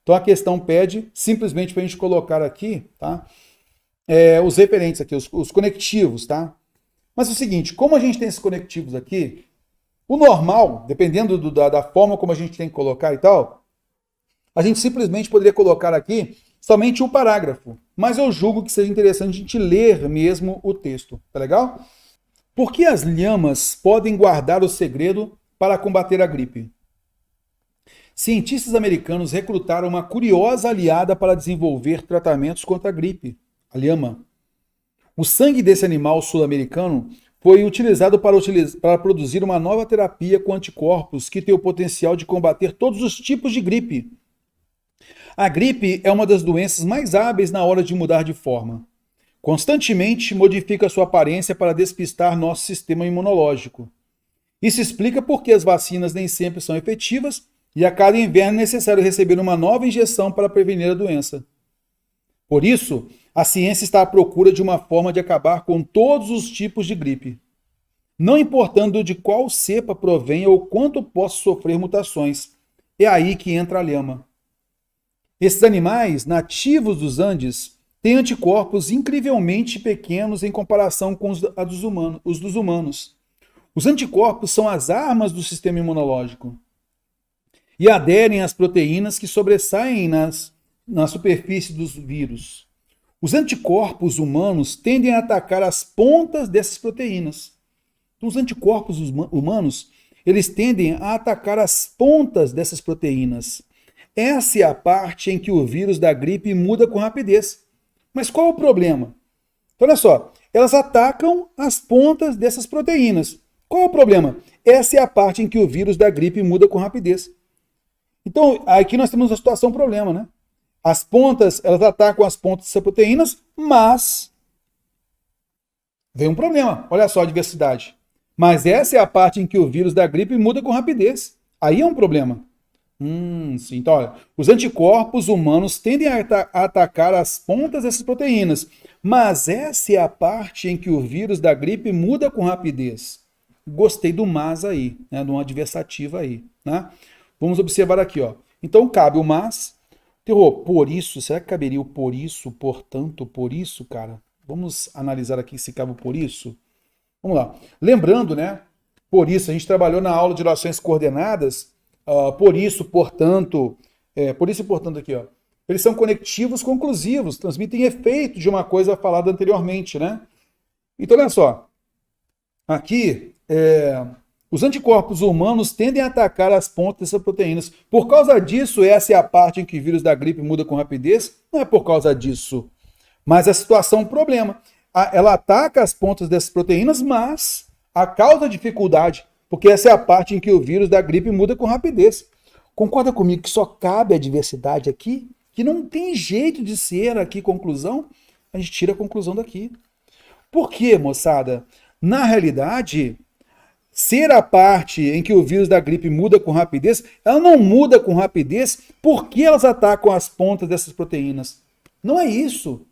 Então a questão pede simplesmente para a gente colocar aqui, tá? Os referentes aqui, os conectivos, tá? Mas é o seguinte, como a gente tem esses conectivos aqui, o normal, dependendo da forma como a gente tem que colocar e tal, a gente simplesmente poderia colocar aqui somente um parágrafo. Mas eu julgo que seja interessante a gente ler mesmo o texto, tá legal? Por que as lhamas podem guardar o segredo para combater a gripe? Cientistas americanos recrutaram uma curiosa aliada para desenvolver tratamentos contra a gripe, a lhama. O sangue desse animal sul-americano foi utilizado para produzir uma nova terapia com anticorpos que tem o potencial de combater todos os tipos de gripe. A gripe é uma das doenças mais hábeis na hora de mudar de forma. Constantemente modifica sua aparência para despistar nosso sistema imunológico. Isso explica por que as vacinas nem sempre são efetivas e a cada inverno é necessário receber uma nova injeção para prevenir a doença. Por isso, a ciência está à procura de uma forma de acabar com todos os tipos de gripe, não importando de qual cepa provenha ou quanto possa sofrer mutações. É aí que entra a lhama. Esses animais, nativos dos Andes, têm anticorpos incrivelmente pequenos em comparação com os dos humanos. Os anticorpos são as armas do sistema imunológico e aderem às proteínas que sobressaem na superfície dos vírus. Os anticorpos humanos tendem a atacar as pontas dessas proteínas. Então, os anticorpos humanos, eles tendem a atacar as pontas dessas proteínas. Essa é a parte em que o vírus da gripe muda com rapidez. Mas qual é o problema? Então, olha só, elas atacam as pontas dessas proteínas. Qual é o problema? Essa é a parte em que o vírus da gripe muda com rapidez. Então, aqui nós temos uma situação problema, né? As pontas, elas atacam as pontas dessas proteínas, mas vem um problema. Olha só a diversidade. Mas essa é a parte em que o vírus da gripe muda com rapidez. Aí é um problema. Sim. Então, olha, os anticorpos humanos tendem a atacar as pontas dessas proteínas, mas essa é a parte em que o vírus da gripe muda com rapidez. Gostei do mas aí, né, de uma adversativa aí, né? Vamos observar aqui, ó. Então, cabe o mas. Por isso, será que caberia o por isso, portanto, por isso, cara? Vamos analisar aqui se cabe o por isso. Vamos lá. Lembrando, né? Por isso, a gente trabalhou na aula de orações coordenadas. Por isso, portanto aqui, ó. Eles são conectivos conclusivos, transmitem efeito de uma coisa falada anteriormente, né? Então, olha só. Aqui, os anticorpos humanos tendem a atacar as pontas dessas proteínas. Por causa disso, essa é a parte em que o vírus da gripe muda com rapidez? Não é por causa disso. Mas a situação é um problema. Ela ataca as pontas dessas proteínas, mas a causa dificuldade, porque essa é a parte em que o vírus da gripe muda com rapidez. Concorda comigo que só cabe a diversidade aqui? Que não tem jeito de ser aqui conclusão? A gente tira a conclusão daqui. Por quê, moçada? Na realidade, ser a parte em que o vírus da gripe muda com rapidez, ela não muda com rapidez porque elas atacam as pontas dessas proteínas. Não é isso.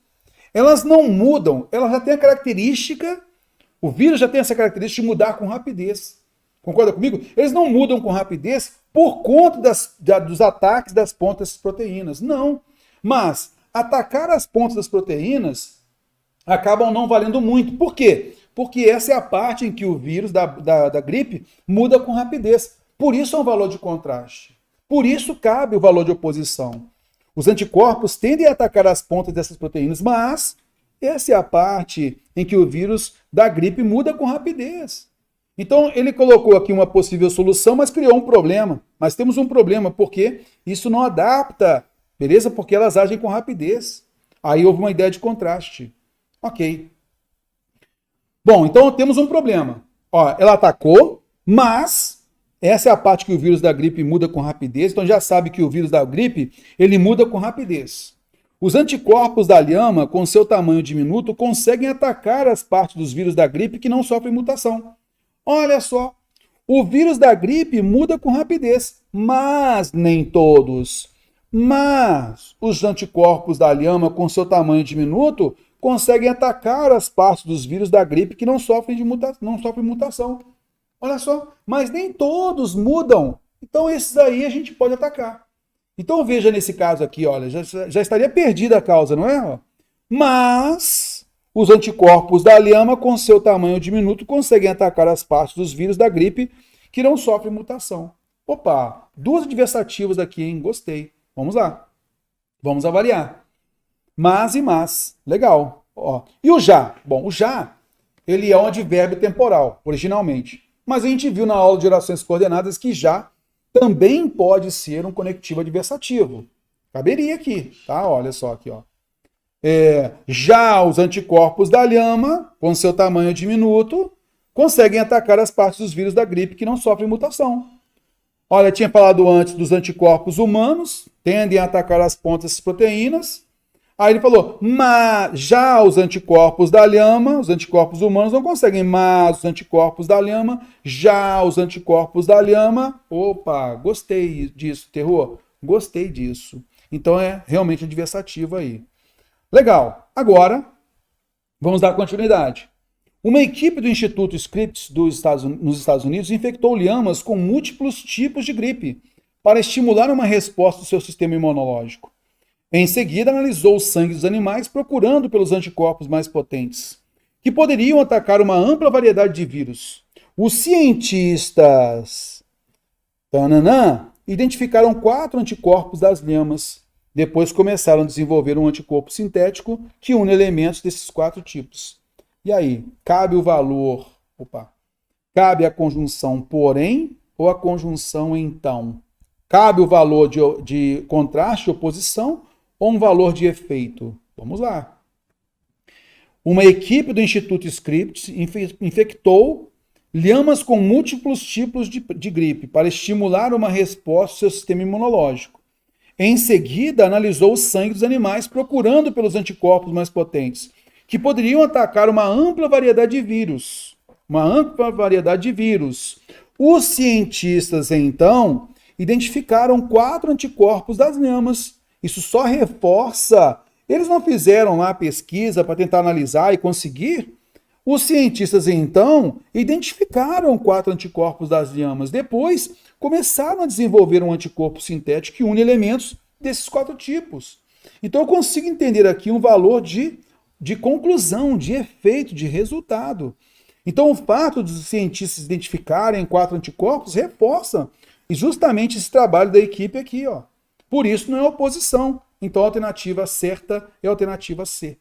Elas não mudam, elas já têm a característica, o vírus já tem essa característica de mudar com rapidez. Concorda comigo? Eles não mudam com rapidez por conta dos ataques das pontas das proteínas. Não. Mas atacar as pontas das proteínas acabam não valendo muito. Por quê? Porque essa é a parte em que o vírus da gripe muda com rapidez. Por isso é um valor de contraste. Por isso cabe o valor de oposição. Os anticorpos tendem a atacar as pontas dessas proteínas, mas essa é a parte em que o vírus da gripe muda com rapidez. Então, ele colocou aqui uma possível solução, mas criou um problema. Mas temos um problema, porque isso não adapta, beleza? Porque elas agem com rapidez. Aí houve uma ideia de contraste. Ok. Bom, então temos um problema. Ó, ela atacou, mas essa é a parte que o vírus da gripe muda com rapidez. Então já sabe que o vírus da gripe, ele muda com rapidez. Os anticorpos da lhama, com seu tamanho diminuto, conseguem atacar as partes dos vírus da gripe que não sofrem mutação. Olha só, o vírus da gripe muda com rapidez, mas nem todos. Mas os anticorpos da lhama, com seu tamanho diminuto, conseguem atacar as partes dos vírus da gripe que não sofrem mutação. Olha só, mas nem todos mudam. Então esses aí a gente pode atacar. Então veja nesse caso aqui, olha, já estaria perdida a causa, não é? Mas os anticorpos da lhama, com seu tamanho diminuto, conseguem atacar as partes dos vírus da gripe que não sofrem mutação. Opa, duas adversativas aqui, hein? Gostei. Vamos lá. Vamos avaliar. Mas e mas. Legal. Ó. E o já? Bom, o já, ele é um advérbio temporal, originalmente. Mas a gente viu na aula de orações coordenadas que já também pode ser um conectivo adversativo. Caberia aqui, tá? Olha só aqui, ó. Já os anticorpos da lhama, com seu tamanho diminuto, conseguem atacar as partes dos vírus da gripe que não sofrem mutação. Olha, tinha falado antes dos anticorpos humanos, tendem a atacar as pontas das proteínas. Aí ele falou, mas já os anticorpos da lhama, os anticorpos humanos não conseguem, mas os anticorpos da lhama, já os anticorpos da lhama, opa, gostei disso, terror, gostei disso. Então é realmente adversativo aí. Legal, agora vamos dar continuidade. Uma equipe do Instituto Scripps nos Estados Unidos infectou lhamas com múltiplos tipos de gripe para estimular uma resposta do seu sistema imunológico. Em seguida, analisou o sangue dos animais procurando pelos anticorpos mais potentes, que poderiam atacar uma ampla variedade de vírus. Os cientistas identificaram 4 anticorpos das lhamas. Depois começaram a desenvolver um anticorpo sintético que une elementos desses 4 tipos. E aí, cabe o valor... cabe a conjunção porém ou a conjunção então? Cabe o valor de contraste, oposição, ou um valor de efeito? Vamos lá. Uma equipe do Instituto Scripps infectou lhamas com múltiplos tipos de gripe para estimular uma resposta do seu sistema imunológico. Em seguida, analisou o sangue dos animais procurando pelos anticorpos mais potentes, que poderiam atacar uma ampla variedade de vírus. Os cientistas, então, identificaram 4 anticorpos das lhamas. Isso só reforça. Eles não fizeram lá pesquisa para tentar analisar e conseguir. Os cientistas, então, identificaram 4 anticorpos das lhamas. Depois, começaram a desenvolver um anticorpo sintético que une elementos desses 4 tipos. Então, eu consigo entender aqui um valor de conclusão, de efeito, de resultado. Então, o fato dos cientistas identificarem 4 anticorpos reforça justamente esse trabalho da equipe aqui, ó. Por isso não é oposição. Então a alternativa certa é a alternativa C.